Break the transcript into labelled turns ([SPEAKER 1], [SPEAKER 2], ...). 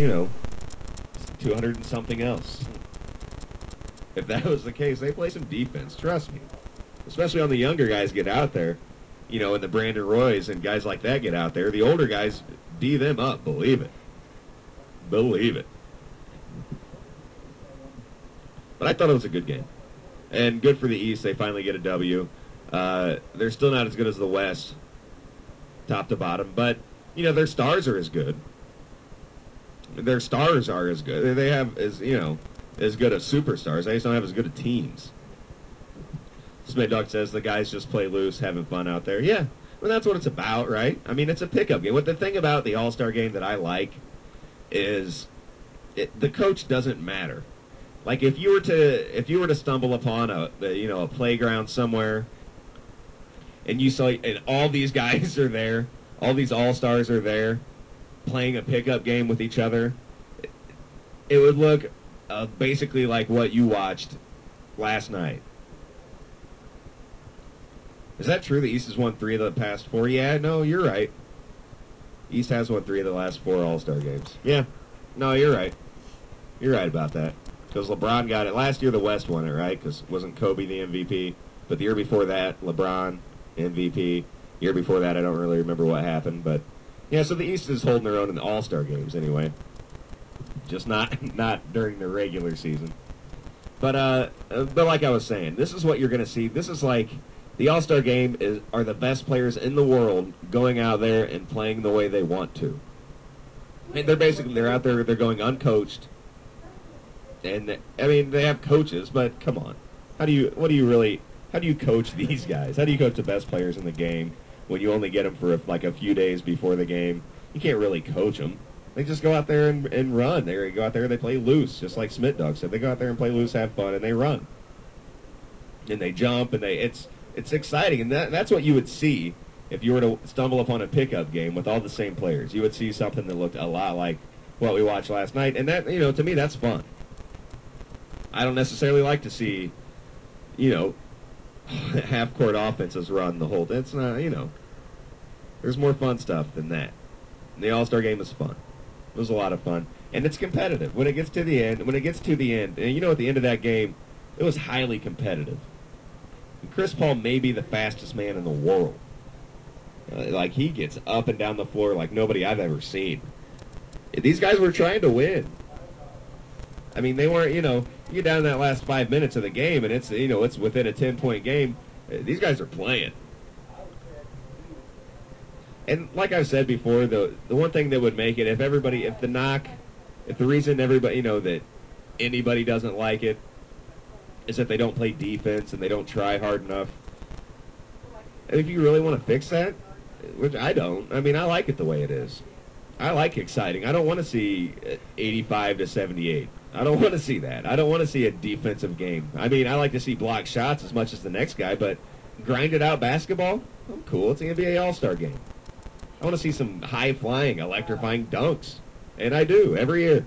[SPEAKER 1] 200 and something else. If that was the case, they play some defense. Trust me. Especially on the younger guys get out there, and the Brandon Roys and guys like that get out there. The older guys D them up. Believe it. Believe it. But I thought it was a good game. And good for the East. They finally get a W. They're still not as good as the West, top to bottom. But, their stars are as good. Their stars are as good. They have as good as superstars. They just don't have as good of teams. Smith Dog says the guys just play loose, having fun out there. Yeah, well, that's what it's about, right? I mean, it's a pickup game. What the thing about the All-Star game that I like is the coach doesn't matter. Like if you were to stumble upon a playground somewhere, and you saw and all these guys are there, all these All-Stars are there, playing a pickup game with each other, it would look basically like what you watched last night. Is that true? The East has won 3 of the past 4? Yeah, no, you're right. East has won 3 of the last 4 All-Star games. Yeah, no, you're right. You're right about that. Because LeBron got it. Last year the West won it, right? Because wasn't Kobe the MVP? But the year before that, LeBron, MVP. Year before that, I don't really remember what happened. But, yeah, so the East is holding their own in the All-Star games anyway. Just not during the regular season. But like I was saying, this is what you're going to see. This is like the All-Star game are the best players in the world going out there and playing the way they want to. And they're out there, they're going uncoached. And I mean, they have coaches, but come on. How do you coach these guys? How do you coach the best players in the game when you only get them for like a few days before the game? You can't really coach them. They just go out there and run. They go out there and they play loose, just like Smith Dog said. They go out there and play loose, have fun, and they run. And they jump, and it's exciting. And that's what you would see if you were to stumble upon a pickup game with all the same players. You would see something that looked a lot like what we watched last night. And that, to me, that's fun. I don't necessarily like to see, half-court offenses run the whole. That's not, There's more fun stuff than that. And the All-Star game is fun. It was a lot of fun, and it's competitive. When it gets to the end, and at the end of that game, it was highly competitive. And Chris Paul may be the fastest man in the world. Like he gets up and down the floor like nobody I've ever seen. These guys were trying to win. I mean, they weren't, you get down in that last 5 minutes of the game, and it's within a 10-point game. These guys are playing. And like I've said before, the one thing that would make it, if the reason everybody, that anybody doesn't like it is if they don't play defense and they don't try hard enough. And if you really want to fix that, which I don't, I mean, I like it the way it is. I like exciting. I don't want to see 85-78. I don't want to see that. I don't want to see a defensive game. I mean, I like to see block shots as much as the next guy, but grinded out basketball, I'm cool. It's the NBA All-Star game. I want to see some high-flying, electrifying dunks. And I do, every year.